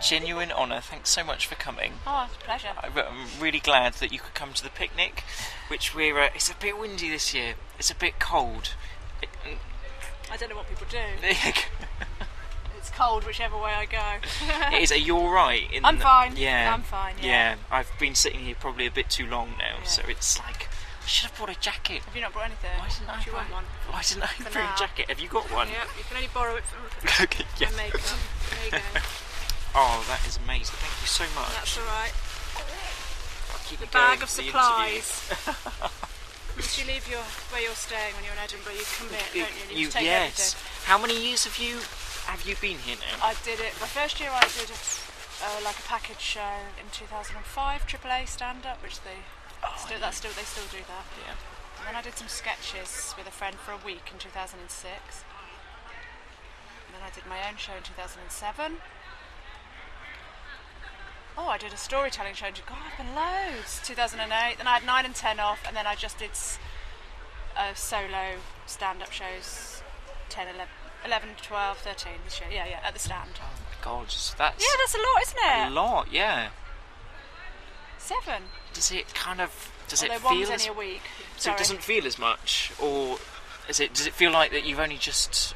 genuine honour. Thanks so much for coming. Oh, it's a pleasure. I'm really glad that you could come to the picnic, which it's a bit windy this year. It's a bit cold. I don't know what people do. It's cold whichever way I go. It is. Are you all right? I'm fine. Yeah. I'm fine. Yeah. I've been sitting here probably a bit too long now, so it's like I should have brought a jacket. Have you not brought anything? Why didn't I? Do you want one? Why didn't I bring a jacket? Have you got one? Yeah, you can only borrow it from Okay. Yeah. my makeup. There you go. Oh, that is amazing. Thank you so much. That's all right. I'll keep The it going bag of for the supplies. Once you leave where you're staying when you're in Edinburgh, you commit, don't you? You take everything. How many years have you been here now? I did it. My first year, I did like a package show in 2005, AAA stand-up, which they still do that. Yeah. And then I did some sketches with a friend for a week in 2006. And then I did my own show in 2007. Oh, I did a storytelling show. God, I've been loads. 2008. Then I had 9 and 10 off, and then I just did solo stand-up shows. 10, 11, 12, 13 this year. Yeah, at the stand. Oh my God, that's that's a lot, isn't it? a lot. Yeah. 7. Does it Although feel one was only a week. So it doesn't feel as much, or does it feel like that you've only just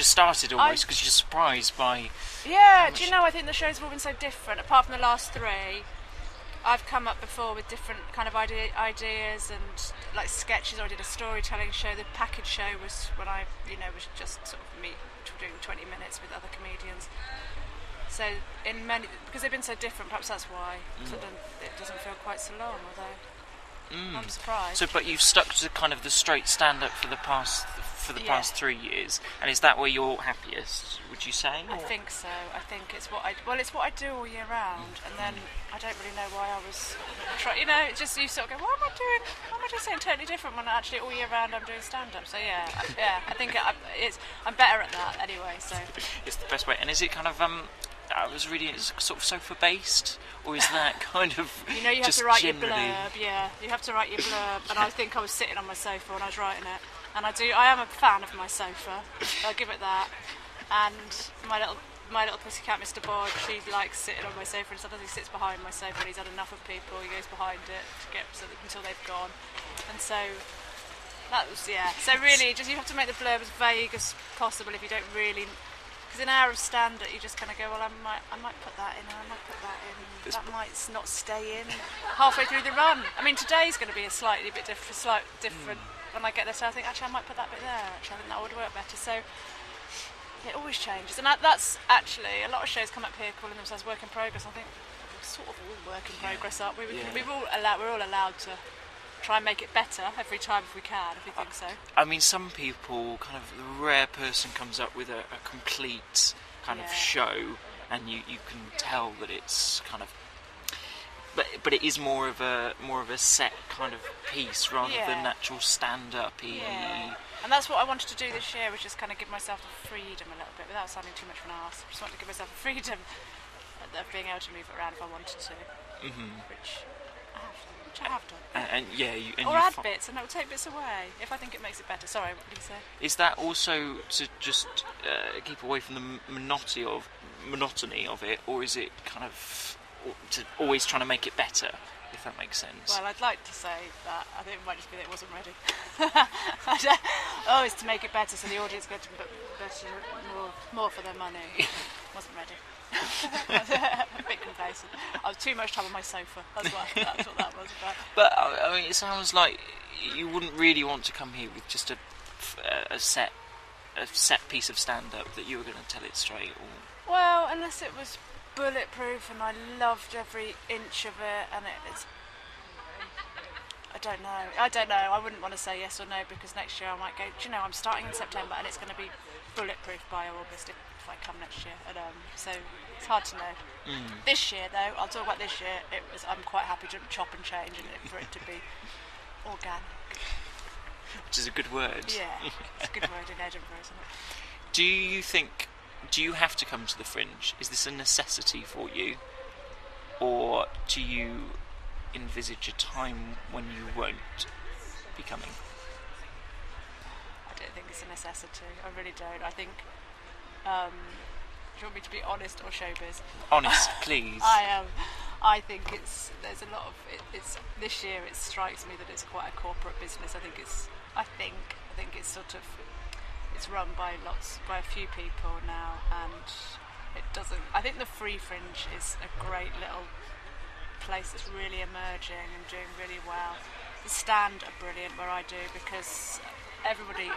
started almost because you're surprised by? Yeah, do you know? I think the shows have all been so different. Apart from the last 3, I've come up before with different kind of ideas and like sketches. I did a storytelling show. The package show was when I, was just sort of me doing 20 minutes with other comedians. So because they've been so different, perhaps that's why it doesn't feel quite so long. Although I'm surprised. So, but you've stuck to kind of the straight stand-up for the past 3 years, and is that where you're happiest? Would you say? I think so. I think it's what I do all year round, and then I don't really know why I was it's just you sort of go, what am I doing? Why am I doing something totally different when actually all year round I'm doing stand-up? So I think I'm better at that anyway. So it's the best way. And is it kind of I was reading it's sort of sofa-based, or is that kind of you have just to write generally... your blurb. Yeah, you have to write your blurb, and I think I was sitting on my sofa when I was writing it. And I am a fan of my sofa. I'll give it that. And my little pussycat, Mr. Bod, she likes sitting on my sofa, and sometimes he sits behind my sofa when he's had enough of people. He goes behind it until they've gone. And so that was So really, just you have to make the blurb as vague as possible if you don't really. Because an hour of stand-up, you just kind of go, well, I might put that in, and I might put that in. That might not stay in halfway through the run. I mean, today's going to be a slightly bit different. When I get there, so I think actually I might put that bit there. Actually, I think that would work better. So it always changes, and that's actually a lot of shows come up here calling themselves work in progress. I think we're sort of all work in progress, aren't we? We're all allowed to try and make it better every time if we can, if we think so. I mean, some people kind of the rare person comes up with a complete kind of show, and you can tell that it's kind of. But it is more of a set kind of piece rather than natural stand-up-y. Yeah. And that's what I wanted to do this year, was just kind of give myself the freedom a little bit without sounding too much of an arse. I just wanted to give myself the freedom of being able to move it around if I wanted to, which I have done. Or add bits, and that will take bits away if I think it makes it better. Sorry, what did you say? Is that also to just keep away from the monotony of it, or is it kind of to always trying to make it better, if that makes sense? Well, I'd like to say that I think it might just be that it wasn't ready. It's to make it better so the audience get better, more for their money. Wasn't ready. A bit complacent. I was too much time on my sofa. That's what that was about. But I mean, it sounds like you wouldn't really want to come here with just a set piece of stand-up that you were going to tell it straight. Or... Well, unless it was bulletproof and I loved every inch of it, and it's I don't know, I wouldn't want to say yes or no, because next year I might go, do you know, I'm starting in September and it's going to be bulletproof by August if I come next year, and so it's hard to know. This year though, I'll talk about this year, I'm quite happy to chop and change for it to be organic, which is a good word. Yeah, it's a good word in Edinburgh, isn't it? Do you have to come to the Fringe? Is this a necessity for you? Or do you envisage a time when you won't be coming? I don't think it's a necessity. I really don't. I think you want me to be honest or showbiz? Honest, please. I think there's a lot of it's this year. It strikes me that it's quite a corporate business. I think it's sort of it's run by a few people now, and it doesn't. I think the Free Fringe is a great little place that's really emerging and doing really well. The Stand are brilliant where I do, because everybody,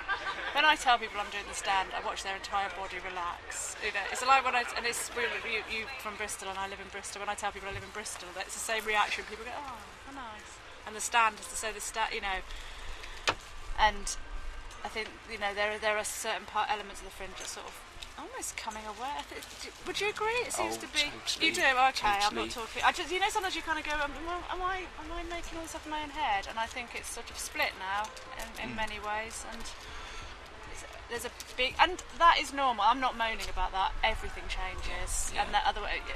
when I tell people I'm doing the Stand, I watch their entire body relax. You know, it's like when you from Bristol and I live in Bristol. When I tell people I live in Bristol, it's the same reaction. People go, oh, how nice. And the Stand is to say the Stand, you know. And I think, you know, there are certain elements of the Fringe that sort of almost coming aware. Would you agree? It seems to be. Totally, you do. Okay, totally. I'm not talking. I just, you know, sometimes you kind of go, well, am I making all this up in my own head? And I think it's sort of split now in many ways. And there's a big, and that is normal. I'm not moaning about that. Everything changes, and that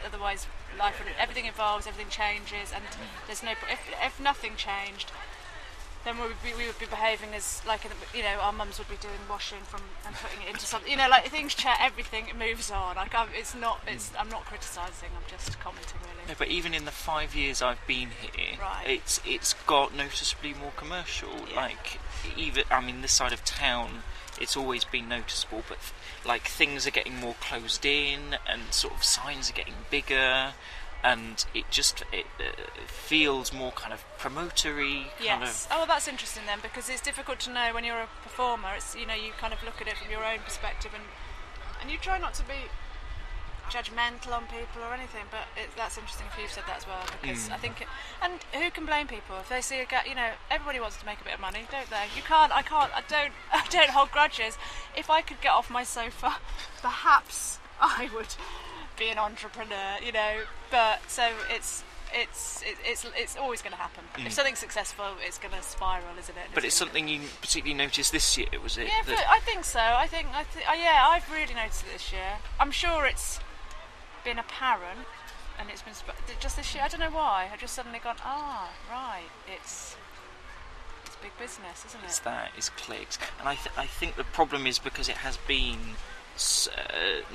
otherwise everything evolves, everything changes, and there's no. If nothing changed, then we would be behaving as like, you know, our mums would be doing washing and putting it into something. You know, like things change, everything moves on. Like I'm not criticising. I'm just commenting really. No, but even in the 5 years I've been here, right. it's got noticeably more commercial. Yeah. Like even this side of town, it's always been noticeable, but like things are getting more closed in, and sort of signs are getting bigger. And it feels more kind of promotory. Yes. Oh, well, that's interesting then, because it's difficult to know when you're a performer. It's, you know, you kind of look at it from your own perspective, and you try not to be judgmental on people or anything. But that's interesting if you've said that as well, because I think. And who can blame people if they see you know, everybody wants to make a bit of money, don't they? You can't. I can't. I don't hold grudges. If I could get off my sofa, perhaps I would be an entrepreneur, you know, but so it's always going to happen. If something's successful, it's going to spiral, isn't it? But it's something you particularly noticed this year, was it? Yeah, but I think so. Yeah, I've really noticed it this year. I'm sure it's been apparent, and it's been just this year. I don't know why. I've just suddenly gone, right, it's big business, isn't it? It's clicked, and I think the problem is because it has been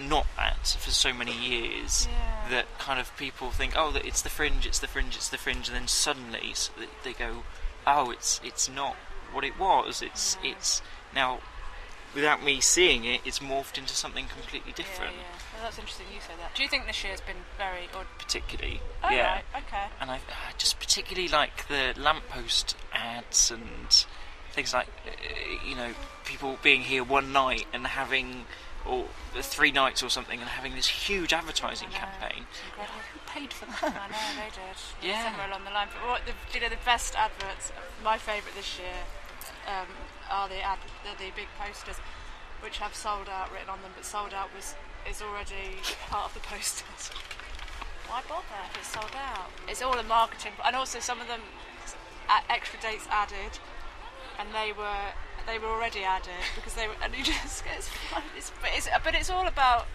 not that for so many years, that kind of people think, oh, that it's the Fringe, and then suddenly they go, oh, it's not what it was. It's now, without me seeing it, it's morphed into something completely different. Yeah. Well, that's interesting you say that. Do you think this year's been very particularly? Oh, yeah. Right, okay. And I just particularly like the lamppost ads and things like, you know, people being here one night and having, or 3 nights or something, and having this huge advertising campaign. Incredible. Who paid for that? I know, they did. Yeah. Somewhere along the line. But the best adverts, my favourite this year, are the big posters, which have sold out written on them, but sold out is already part of the posters. Why bother if it's sold out? It's all a marketing, and also some of them extra dates added, and they were already added because they were, and you just but it's all about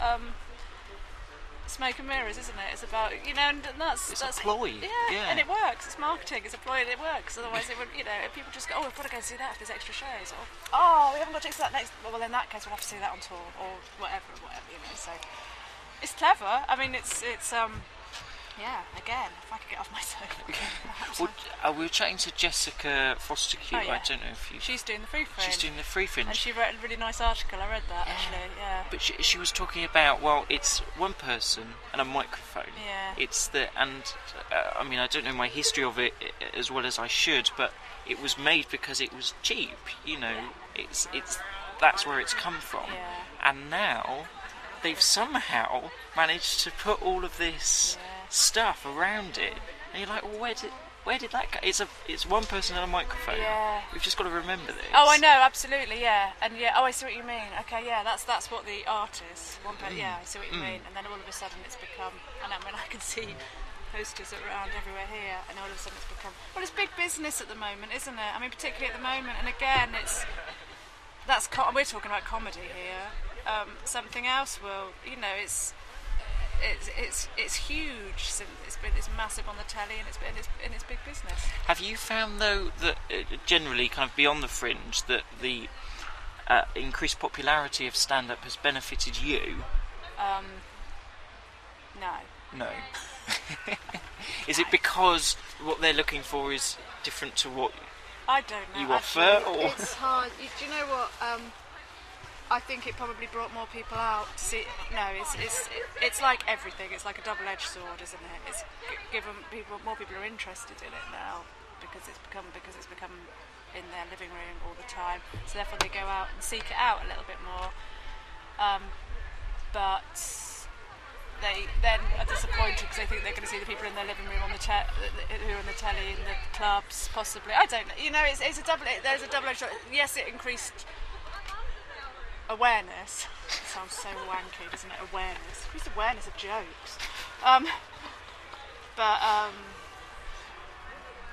smoke and mirrors, isn't it? It's about, you know, and that's a ploy. Yeah, and it works. It's marketing. It's a ploy, and it works. Otherwise, it would, you know, people just go, oh, we've got to go and see that if there's extra shows, or oh, we haven't got tickets for that next. Well, in that case, we'll have to see that on tour, or whatever, you know. So it's clever. I mean, it's yeah, again, if I could get off my sofa. Well, we were chatting to Jessica Foster-Q. Oh, yeah. I don't know if you... She's doing the Free Fringe. She's doing the Free Fringe. And she wrote a really nice article. I read that, actually, yeah. But she was talking about, well, it's one person and a microphone. Yeah. I mean, I don't know my history of it as well as I should, but it was made because it was cheap, you know. Yeah. That's where it's come from. Yeah. And now they've somehow managed to put all of this stuff around it, and you're like, well, where did that go? It's one person and a microphone. Yeah. We've just got to remember this. Oh, I know, absolutely, yeah. And yeah, oh, I see what you mean. Okay, yeah, that's what the art is. Yeah, I see what you mean. And then all of a sudden it's become, and I mean, I can see posters around everywhere here, and all of a sudden it's become, well, it's big business at the moment, isn't it? I mean, particularly at the moment. And again, we're talking about comedy here. Something else will, you know, it's huge. It's massive on the telly, and it's big business. Have you found though that generally, kind of beyond the Fringe, that the increased popularity of stand-up has benefited you? No. No. Is it because what they're looking for is different to what I don't know. you offer? Actually, Or it's hard. Do you know what? I think it probably brought more people out to see. No, it's like everything. It's like a double-edged sword, isn't it? It's given more people are interested in it now because it's become in their living room all the time. So therefore they go out and seek it out a little bit more. But they then are disappointed because they think they're going to see the people in their living room on the who are on the telly in the clubs, possibly. I don't know. You know, it's a there's a double-edged sword. Yes, it increased awareness. It sounds so wanky, doesn't it? Awareness. Increased awareness of jokes.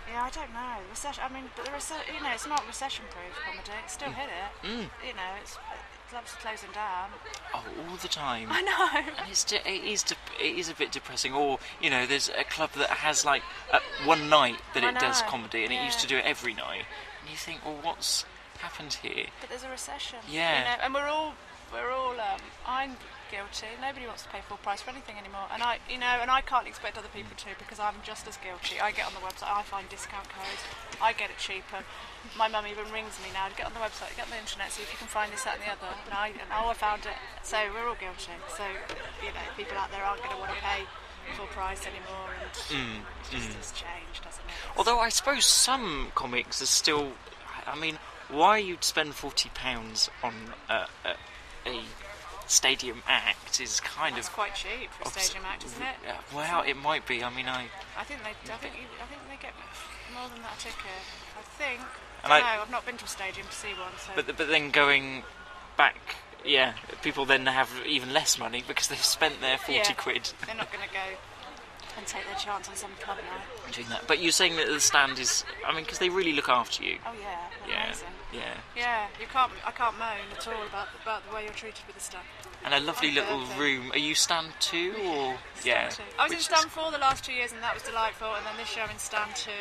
Yeah, I don't know. Recession. I mean, but you know, it's not recession-proof comedy. It still hit it. You know, it's clubs are closing down. oh, all the time. I know. And it is a bit depressing. Or you know, there's a club that has like one night that I it does know. comedy, and it used Yeah. to do it every night. And you think, well, what's happened here? But there's a recession. Yeah. You know, and we're all. I'm guilty. Nobody wants to pay full price for anything anymore, and I can't expect other people to because I'm just as guilty. I get on the website, I find discount codes, I get it cheaper. My mum even rings me now to get on the website, get on the internet, see if you can find this, that, and the other. And I found it. So we're all guilty. So you know, people out there aren't going to want to pay full price anymore, and it just has changed, hasn't it? Although I suppose some comics are still. I mean, why you'd spend £40 on a stadium act is kind That's of quite cheap for a stadium act, isn't it? well, it might be. I mean, I think they get more than that a ticket. I think. And I don't know. I've not been to a stadium to see one. So. but then going back, yeah, people then have even less money because they've spent their 40 quid. They're not going to go and take their chance on some club night. Doing that. But you're saying that the stand is. I mean, because they really look after you. Oh yeah, amazing. Yeah. I can't moan at all about the way you're treated with the stand. And a lovely little room. Are you stand 2 or Stand 2. I was in stand 4 the last 2 years, and that was delightful. And then this year I'm in stand 2.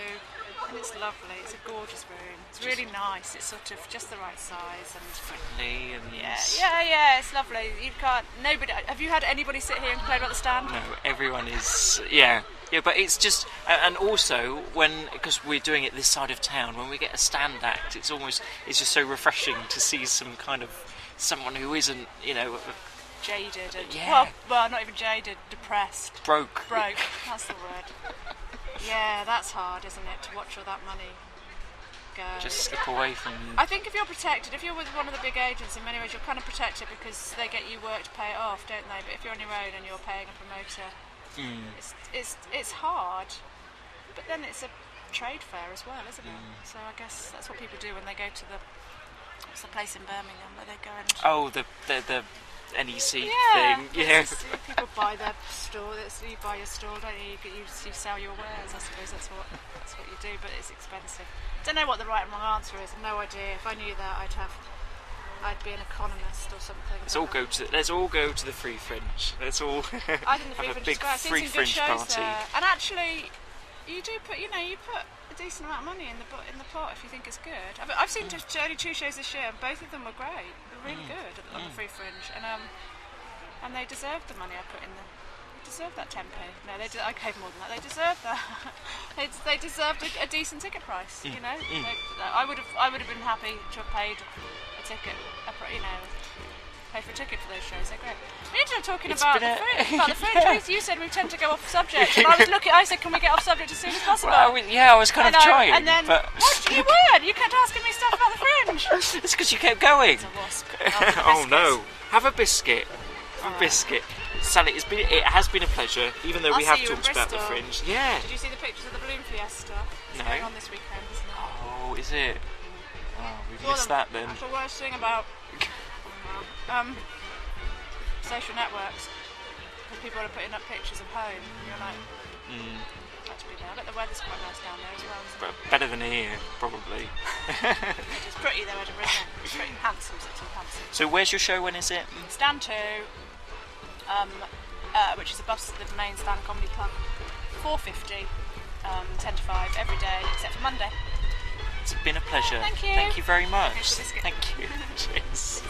And it's lovely. It's a gorgeous room. It's really nice. It's sort of just the right size and friendly and yeah. It's lovely. You can't. Nobody. Have you had anybody sit here and complain about the stand? No, everyone is. Yeah. But it's just, and also because we're doing it this side of town, when we get a stand act, it's just so refreshing to see someone who isn't, you know, jaded and yeah. well, not even jaded, depressed, broke. That's the word. Yeah, that's hard, isn't it, to watch all that money go. Just slip away from you. I think if you're protected, if you're with one of the big agents, in many ways you're kind of protected because they get you work to pay it off, don't they? But if you're on your own and you're paying a promoter, it's hard. But then it's a trade fair as well, isn't it? So I guess that's what people do when they go to what's the place in Birmingham where they go and... Oh, the NEC yeah, thing. Yeah. People buy their store. You buy your store, don't you? You sell your wares. I suppose that's what you do. But it's expensive. Don't know what the right and wrong answer is. No idea. If I knew that, I'd be an economist or something. Let's all go to the Free Fringe. Let's all I think the Free have a Fringe big is great. I've seen Free some good Fringe shows party. there. And actually, you put a decent amount of money in the pot if you think it's good. I've seen only 2 shows this year, and both of them were great. They were really good on the Free Fringe, and they deserved the money I put in them. They deserved that 10p. No, I gave more than that. They deserved that. they deserved a decent ticket price. You know, I would have been happy to have paid a ticket. Pay for a ticket for those shows. They're great. We ended up talking about the Fringe. You said we tend to go off subject, and I said, can we get off subject as soon as possible? Well, I was kind of trying. And then but... you weren't. You kept asking me stuff about the Fringe. It's because you kept going. It's a wasp. Oh no! Have a biscuit. Have a biscuit. Sally, it has been a pleasure, even though we have talked about the Fringe. Yeah. Did you see the pictures of the Balloon Fiesta? It's going on this weekend, isn't it? Oh, is it? Oh, we've missed that then. That's the worst thing about social networks. Because people are putting up pictures of home. You're like, I'd like to be there. I bet the weather's quite nice down there as well. But better than here, probably. It's pretty though, Edinburgh, isn't it? It's pretty handsome, So where's your show? When is it? Stand 2, which is above the main stand comedy club. 4:50, 10 to 5 every day except for Monday. It's been a pleasure. Thank you. Thank you very much. Thank you. Thank you. Cheers.